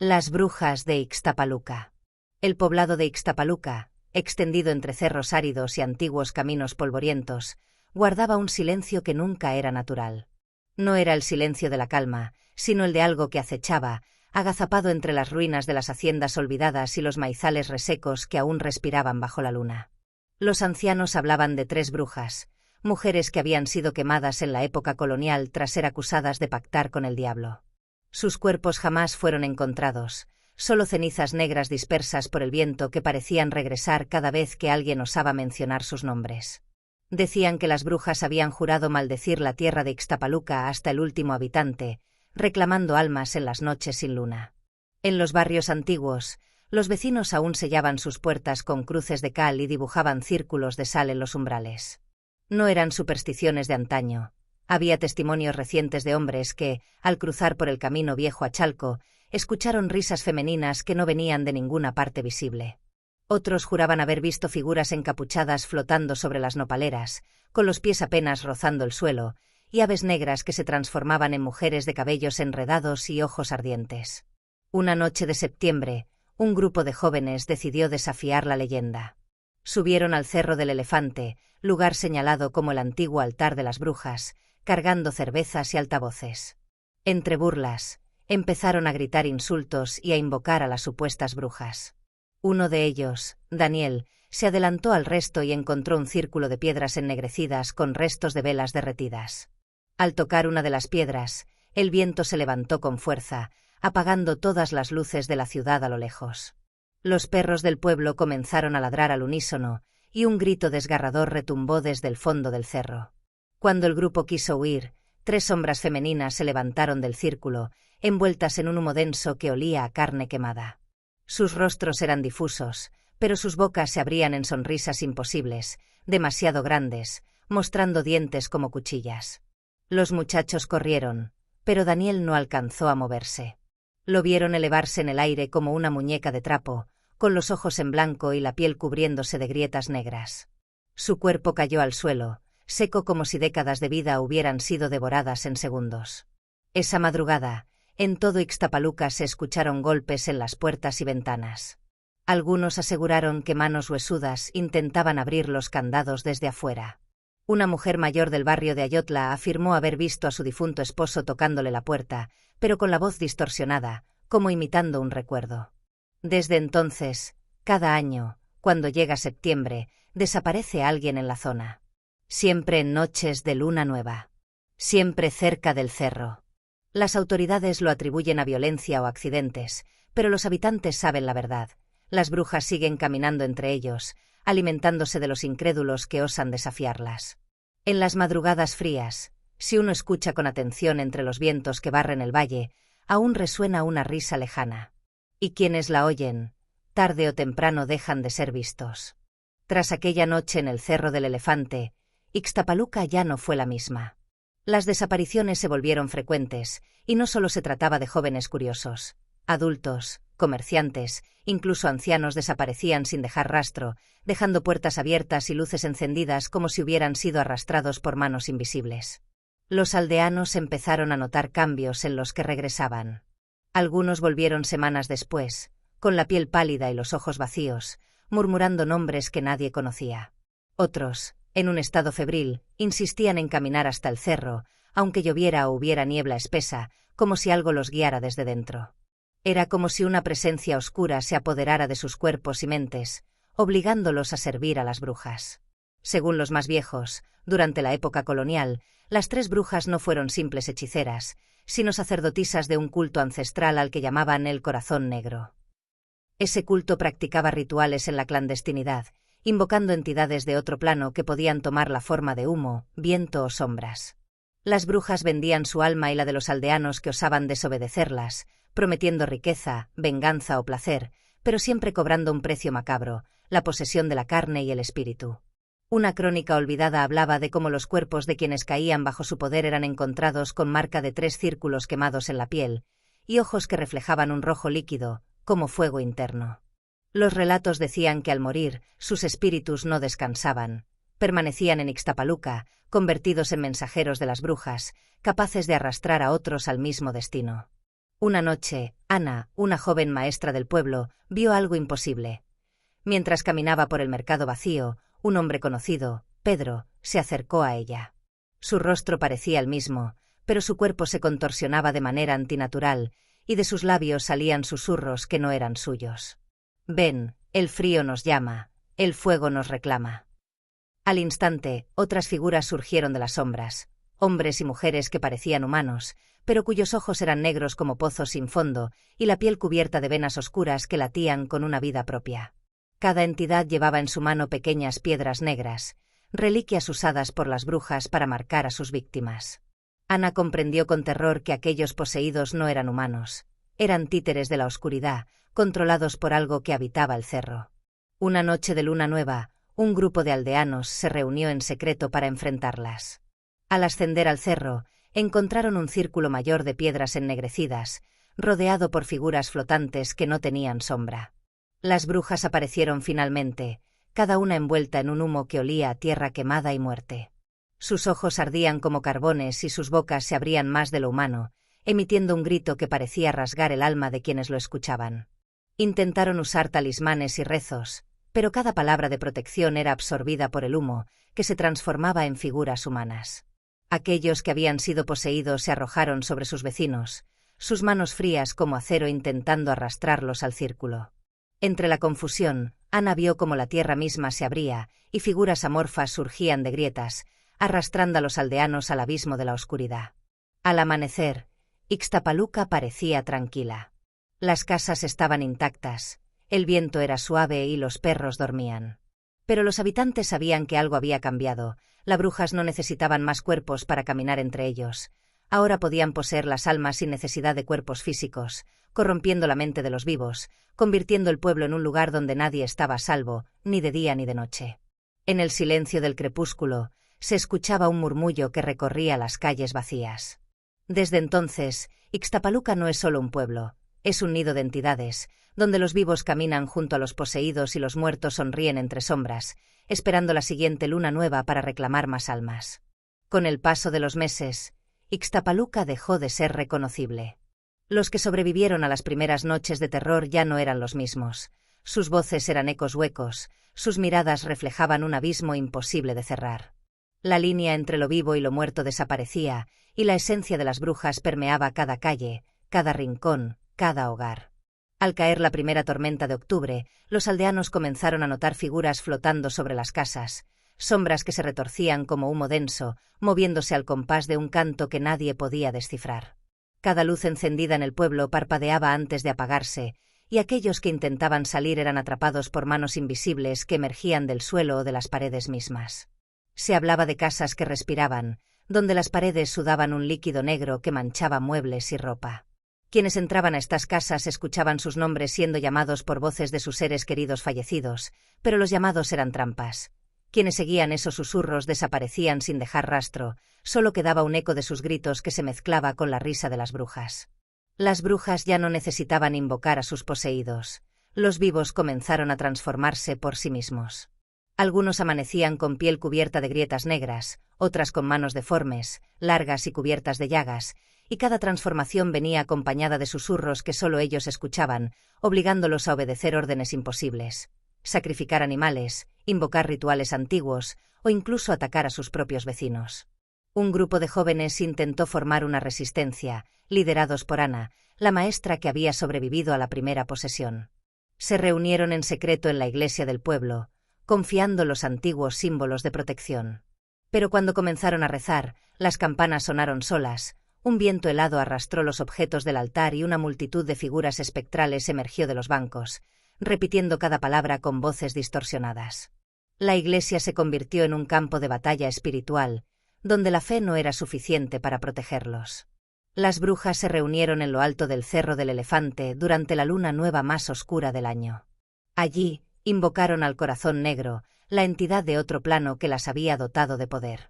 Las brujas de Ixtapaluca. El poblado de Ixtapaluca, extendido entre cerros áridos y antiguos caminos polvorientos, guardaba un silencio que nunca era natural. No era el silencio de la calma, sino el de algo que acechaba, agazapado entre las ruinas de las haciendas olvidadas y los maizales resecos que aún respiraban bajo la luna. Los ancianos hablaban de 3 brujas, mujeres que habían sido quemadas en la época colonial tras ser acusadas de pactar con el diablo. Sus cuerpos jamás fueron encontrados, solo cenizas negras dispersas por el viento que parecían regresar cada vez que alguien osaba mencionar sus nombres. Decían que las brujas habían jurado maldecir la tierra de Ixtapaluca hasta el último habitante, reclamando almas en las noches sin luna. En los barrios antiguos, los vecinos aún sellaban sus puertas con cruces de cal y dibujaban círculos de sal en los umbrales. No eran supersticiones de antaño. Había testimonios recientes de hombres que, al cruzar por el camino viejo a Chalco, escucharon risas femeninas que no venían de ninguna parte visible. Otros juraban haber visto figuras encapuchadas flotando sobre las nopaleras, con los pies apenas rozando el suelo, y aves negras que se transformaban en mujeres de cabellos enredados y ojos ardientes. Una noche de septiembre, un grupo de jóvenes decidió desafiar la leyenda. Subieron al Cerro del Elefante, lugar señalado como el antiguo altar de las brujas, cargando cervezas y altavoces. Entre burlas, empezaron a gritar insultos y a invocar a las supuestas brujas. Uno de ellos, Daniel, se adelantó al resto y encontró un círculo de piedras ennegrecidas con restos de velas derretidas. Al tocar una de las piedras, el viento se levantó con fuerza, apagando todas las luces de la ciudad a lo lejos. Los perros del pueblo comenzaron a ladrar al unísono, y un grito desgarrador retumbó desde el fondo del cerro. Cuando el grupo quiso huir, 3 sombras femeninas se levantaron del círculo, envueltas en un humo denso que olía a carne quemada. Sus rostros eran difusos, pero sus bocas se abrían en sonrisas imposibles, demasiado grandes, mostrando dientes como cuchillas. Los muchachos corrieron, pero Daniel no alcanzó a moverse. Lo vieron elevarse en el aire como una muñeca de trapo, con los ojos en blanco y la piel cubriéndose de grietas negras. Su cuerpo cayó al suelo, seco como si décadas de vida hubieran sido devoradas en segundos. Esa madrugada, en todo Ixtapaluca se escucharon golpes en las puertas y ventanas. Algunos aseguraron que manos huesudas intentaban abrir los candados desde afuera. Una mujer mayor del barrio de Ayotla afirmó haber visto a su difunto esposo tocándole la puerta, pero con la voz distorsionada, como imitando un recuerdo. Desde entonces, cada año, cuando llega septiembre, desaparece alguien en la zona. Siempre en noches de luna nueva. Siempre cerca del cerro. Las autoridades lo atribuyen a violencia o accidentes, pero los habitantes saben la verdad. Las brujas siguen caminando entre ellos, alimentándose de los incrédulos que osan desafiarlas. En las madrugadas frías, si uno escucha con atención entre los vientos que barren el valle, aún resuena una risa lejana. Y quienes la oyen, tarde o temprano dejan de ser vistos. Tras aquella noche en el Cerro del Elefante, Ixtapaluca ya no fue la misma. Las desapariciones se volvieron frecuentes, y no solo se trataba de jóvenes curiosos. Adultos, comerciantes, incluso ancianos desaparecían sin dejar rastro, dejando puertas abiertas y luces encendidas como si hubieran sido arrastrados por manos invisibles. Los aldeanos empezaron a notar cambios en los que regresaban. Algunos volvieron semanas después, con la piel pálida y los ojos vacíos, murmurando nombres que nadie conocía. Otros, en un estado febril, insistían en caminar hasta el cerro, aunque lloviera o hubiera niebla espesa, como si algo los guiara desde dentro. Era como si una presencia oscura se apoderara de sus cuerpos y mentes, obligándolos a servir a las brujas. Según los más viejos, durante la época colonial, las 3 brujas no fueron simples hechiceras, sino sacerdotisas de un culto ancestral al que llamaban el Corazón Negro. Ese culto practicaba rituales en la clandestinidad, invocando entidades de otro plano que podían tomar la forma de humo, viento o sombras. Las brujas vendían su alma y la de los aldeanos que osaban desobedecerlas, prometiendo riqueza, venganza o placer, pero siempre cobrando un precio macabro, la posesión de la carne y el espíritu. Una crónica olvidada hablaba de cómo los cuerpos de quienes caían bajo su poder eran encontrados con marca de 3 círculos quemados en la piel, y ojos que reflejaban un rojo líquido, como fuego interno. Los relatos decían que al morir, sus espíritus no descansaban, permanecían en Ixtapaluca, convertidos en mensajeros de las brujas, capaces de arrastrar a otros al mismo destino. Una noche, Ana, una joven maestra del pueblo, vio algo imposible. Mientras caminaba por el mercado vacío, un hombre conocido, Pedro, se acercó a ella. Su rostro parecía el mismo, pero su cuerpo se contorsionaba de manera antinatural, y de sus labios salían susurros que no eran suyos. «Ven, el frío nos llama, el fuego nos reclama». Al instante, otras figuras surgieron de las sombras, hombres y mujeres que parecían humanos, pero cuyos ojos eran negros como pozos sin fondo, y la piel cubierta de venas oscuras que latían con una vida propia. Cada entidad llevaba en su mano pequeñas piedras negras, reliquias usadas por las brujas para marcar a sus víctimas. Ana comprendió con terror que aquellos poseídos no eran humanos, eran títeres de la oscuridad, controlados por algo que habitaba el cerro. Una noche de luna nueva, un grupo de aldeanos se reunió en secreto para enfrentarlas. Al ascender al cerro, encontraron un círculo mayor de piedras ennegrecidas, rodeado por figuras flotantes que no tenían sombra. Las brujas aparecieron finalmente, cada una envuelta en un humo que olía a tierra quemada y muerte. Sus ojos ardían como carbones y sus bocas se abrían más de lo humano, emitiendo un grito que parecía rasgar el alma de quienes lo escuchaban. Intentaron usar talismanes y rezos, pero cada palabra de protección era absorbida por el humo, que se transformaba en figuras humanas. Aquellos que habían sido poseídos se arrojaron sobre sus vecinos, sus manos frías como acero intentando arrastrarlos al círculo. Entre la confusión, Ana vio cómo la tierra misma se abría y figuras amorfas surgían de grietas, arrastrando a los aldeanos al abismo de la oscuridad. Al amanecer, Ixtapaluca parecía tranquila. Las casas estaban intactas, el viento era suave y los perros dormían. Pero los habitantes sabían que algo había cambiado, las brujas no necesitaban más cuerpos para caminar entre ellos. Ahora podían poseer las almas sin necesidad de cuerpos físicos, corrompiendo la mente de los vivos, convirtiendo el pueblo en un lugar donde nadie estaba a salvo, ni de día ni de noche. En el silencio del crepúsculo, se escuchaba un murmullo que recorría las calles vacías. Desde entonces, Ixtapaluca no es solo un pueblo, es un nido de entidades, donde los vivos caminan junto a los poseídos y los muertos sonríen entre sombras, esperando la siguiente luna nueva para reclamar más almas. Con el paso de los meses, Ixtapaluca dejó de ser reconocible. Los que sobrevivieron a las primeras noches de terror ya no eran los mismos. Sus voces eran ecos huecos, sus miradas reflejaban un abismo imposible de cerrar. La línea entre lo vivo y lo muerto desaparecía, y la esencia de las brujas permeaba cada calle, cada rincón, cada hogar. Al caer la primera tormenta de octubre, los aldeanos comenzaron a notar figuras flotando sobre las casas, sombras que se retorcían como humo denso, moviéndose al compás de un canto que nadie podía descifrar. Cada luz encendida en el pueblo parpadeaba antes de apagarse, y aquellos que intentaban salir eran atrapados por manos invisibles que emergían del suelo o de las paredes mismas. Se hablaba de casas que respiraban, donde las paredes sudaban un líquido negro que manchaba muebles y ropa. Quienes entraban a estas casas escuchaban sus nombres siendo llamados por voces de sus seres queridos fallecidos, pero los llamados eran trampas. Quienes seguían esos susurros desaparecían sin dejar rastro, solo quedaba un eco de sus gritos que se mezclaba con la risa de las brujas. Las brujas ya no necesitaban invocar a sus poseídos, los vivos comenzaron a transformarse por sí mismos. Algunos amanecían con piel cubierta de grietas negras, otras con manos deformes, largas y cubiertas de llagas, y cada transformación venía acompañada de susurros que solo ellos escuchaban, obligándolos a obedecer órdenes imposibles. Sacrificar animales, invocar rituales antiguos o incluso atacar a sus propios vecinos. Un grupo de jóvenes intentó formar una resistencia, liderados por Ana, la maestra que había sobrevivido a la primera posesión. Se reunieron en secreto en la iglesia del pueblo, confiando los antiguos símbolos de protección. Pero cuando comenzaron a rezar, las campanas sonaron solas, un viento helado arrastró los objetos del altar y una multitud de figuras espectrales emergió de los bancos, repitiendo cada palabra con voces distorsionadas. La iglesia se convirtió en un campo de batalla espiritual, donde la fe no era suficiente para protegerlos. Las brujas se reunieron en lo alto del Cerro del Elefante durante la luna nueva más oscura del año. Allí, invocaron al Corazón Negro, la entidad de otro plano que las había dotado de poder.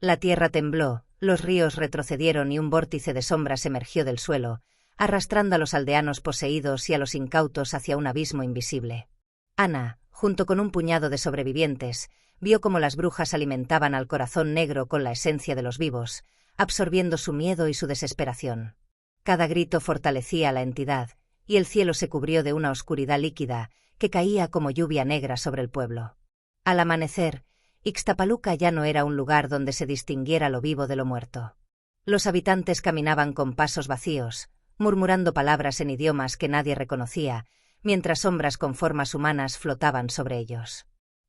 La tierra tembló, los ríos retrocedieron y un vórtice de sombras emergió del suelo, arrastrando a los aldeanos poseídos y a los incautos hacia un abismo invisible. Ana, junto con un puñado de sobrevivientes, vio cómo las brujas alimentaban al Corazón Negro con la esencia de los vivos, absorbiendo su miedo y su desesperación. Cada grito fortalecía a la entidad, y el cielo se cubrió de una oscuridad líquida que caía como lluvia negra sobre el pueblo. Al amanecer, Ixtapaluca ya no era un lugar donde se distinguiera lo vivo de lo muerto. Los habitantes caminaban con pasos vacíos, murmurando palabras en idiomas que nadie reconocía, mientras sombras con formas humanas flotaban sobre ellos.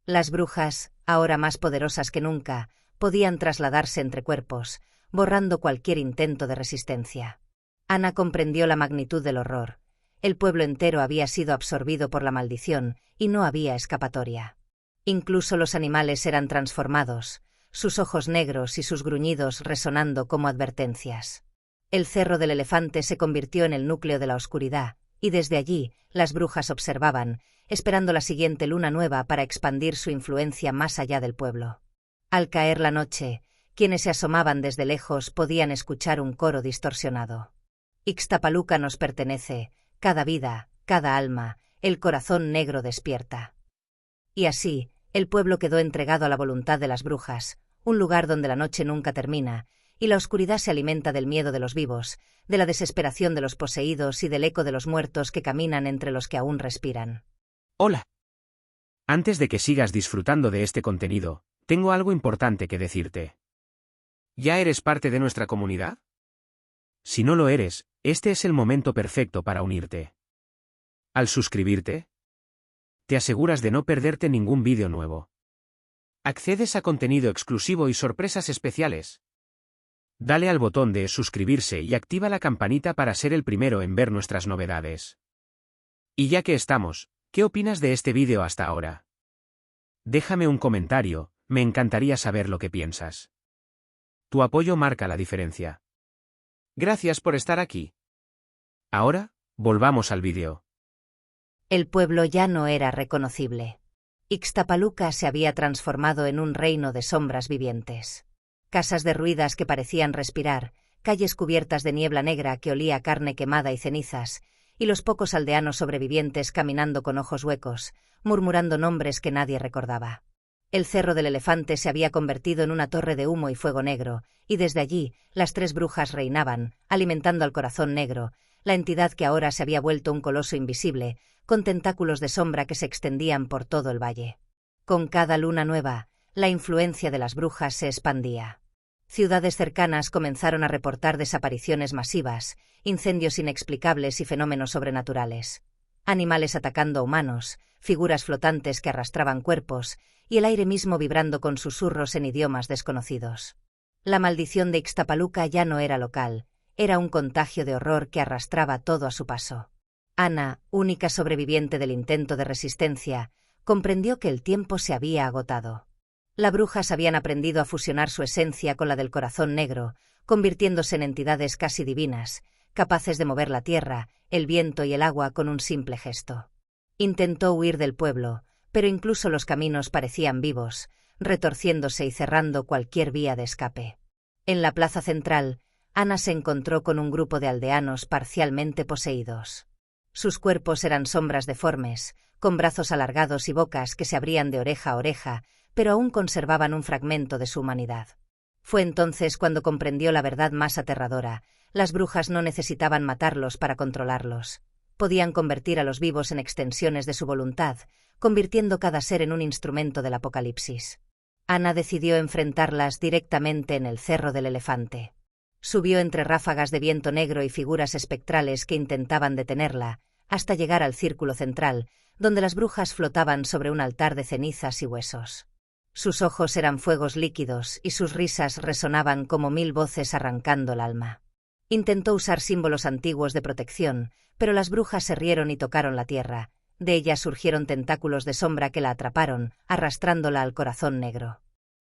Las brujas, ahora más poderosas que nunca, podían trasladarse entre cuerpos, borrando cualquier intento de resistencia. Ana comprendió la magnitud del horror. El pueblo entero había sido absorbido por la maldición y no había escapatoria. Incluso los animales eran transformados, sus ojos negros y sus gruñidos resonando como advertencias. El cerro del elefante se convirtió en el núcleo de la oscuridad, y desde allí las brujas observaban, esperando la siguiente luna nueva para expandir su influencia más allá del pueblo. Al caer la noche, quienes se asomaban desde lejos podían escuchar un coro distorsionado. Ixtapaluca nos pertenece, cada vida, cada alma, el corazón negro despierta. Y así, el pueblo quedó entregado a la voluntad de las brujas, un lugar donde la noche nunca termina, y la oscuridad se alimenta del miedo de los vivos, de la desesperación de los poseídos y del eco de los muertos que caminan entre los que aún respiran. Hola. Antes de que sigas disfrutando de este contenido, tengo algo importante que decirte. ¿Ya eres parte de nuestra comunidad? Si no lo eres, este es el momento perfecto para unirte. Al suscribirte, te aseguras de no perderte ningún vídeo nuevo. Accedes a contenido exclusivo y sorpresas especiales. Dale al botón de suscribirse y activa la campanita para ser el primero en ver nuestras novedades. Y ya que estamos, ¿qué opinas de este vídeo hasta ahora? Déjame un comentario, me encantaría saber lo que piensas. Tu apoyo marca la diferencia. Gracias por estar aquí. Ahora, volvamos al vídeo. El pueblo ya no era reconocible. Ixtapaluca se había transformado en un reino de sombras vivientes. Casas derruidas que parecían respirar, calles cubiertas de niebla negra que olía a carne quemada y cenizas, y los pocos aldeanos sobrevivientes caminando con ojos huecos, murmurando nombres que nadie recordaba. El cerro del elefante se había convertido en una torre de humo y fuego negro, y desde allí las tres brujas reinaban, alimentando al corazón negro, la entidad que ahora se había vuelto un coloso invisible, con tentáculos de sombra que se extendían por todo el valle. Con cada luna nueva, la influencia de las brujas se expandía. Ciudades cercanas comenzaron a reportar desapariciones masivas, incendios inexplicables y fenómenos sobrenaturales. Animales atacando a humanos, figuras flotantes que arrastraban cuerpos, y el aire mismo vibrando con susurros en idiomas desconocidos. La maldición de Ixtapaluca ya no era local, era un contagio de horror que arrastraba todo a su paso. Ana, única sobreviviente del intento de resistencia, comprendió que el tiempo se había agotado. Las brujas habían aprendido a fusionar su esencia con la del corazón negro, convirtiéndose en entidades casi divinas, capaces de mover la tierra, el viento y el agua con un simple gesto. Intentó huir del pueblo, pero incluso los caminos parecían vivos, retorciéndose y cerrando cualquier vía de escape. En la plaza central, Ana se encontró con un grupo de aldeanos parcialmente poseídos. Sus cuerpos eran sombras deformes, con brazos alargados y bocas que se abrían de oreja a oreja, pero aún conservaban un fragmento de su humanidad. Fue entonces cuando comprendió la verdad más aterradora: las brujas no necesitaban matarlos para controlarlos. Podían convertir a los vivos en extensiones de su voluntad, convirtiendo cada ser en un instrumento del apocalipsis. Ana decidió enfrentarlas directamente en el cerro del elefante. Subió entre ráfagas de viento negro y figuras espectrales que intentaban detenerla, hasta llegar al círculo central, donde las brujas flotaban sobre un altar de cenizas y huesos. Sus ojos eran fuegos líquidos y sus risas resonaban como 1000 voces arrancando el alma. Intentó usar símbolos antiguos de protección, pero las brujas se rieron y tocaron la tierra. De ellas surgieron tentáculos de sombra que la atraparon, arrastrándola al corazón negro.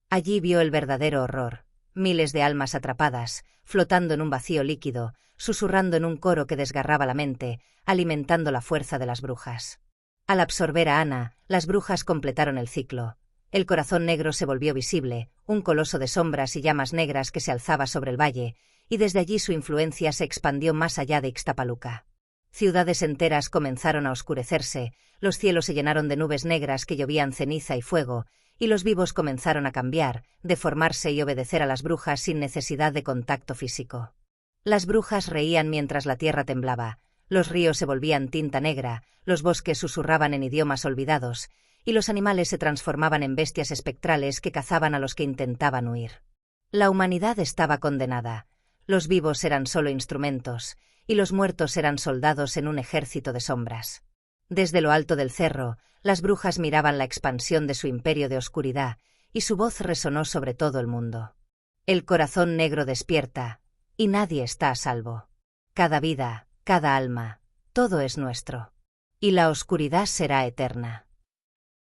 Allí vio el verdadero horror: miles de almas atrapadas, flotando en un vacío líquido, susurrando en un coro que desgarraba la mente, alimentando la fuerza de las brujas. Al absorber a Ana, las brujas completaron el ciclo. El corazón negro se volvió visible, un coloso de sombras y llamas negras que se alzaba sobre el valle, y desde allí su influencia se expandió más allá de Ixtapaluca. Ciudades enteras comenzaron a oscurecerse, los cielos se llenaron de nubes negras que llovían ceniza y fuego, y los vivos comenzaron a cambiar, deformarse y obedecer a las brujas sin necesidad de contacto físico. Las brujas reían mientras la tierra temblaba, Los ríos se volvían tinta negra, los bosques susurraban en idiomas olvidados, y los animales se transformaban en bestias espectrales que cazaban a los que intentaban huir. La humanidad estaba condenada. Los vivos eran solo instrumentos, y los muertos eran soldados en un ejército de sombras. Desde lo alto del cerro, las brujas miraban la expansión de su imperio de oscuridad, y su voz resonó sobre todo el mundo. El corazón negro despierta, y nadie está a salvo. Cada vida, cada alma, todo es nuestro. Y la oscuridad será eterna.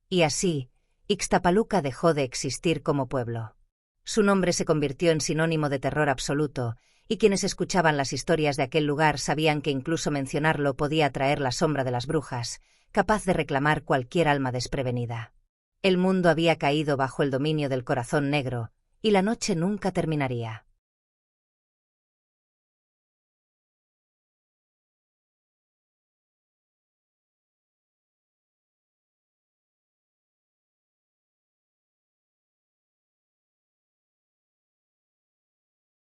Y así, Ixtapaluca dejó de existir como pueblo. Su nombre se convirtió en sinónimo de terror absoluto, y quienes escuchaban las historias de aquel lugar sabían que incluso mencionarlo podía atraer la sombra de las brujas, capaz de reclamar cualquier alma desprevenida. El mundo había caído bajo el dominio del corazón negro, y la noche nunca terminaría.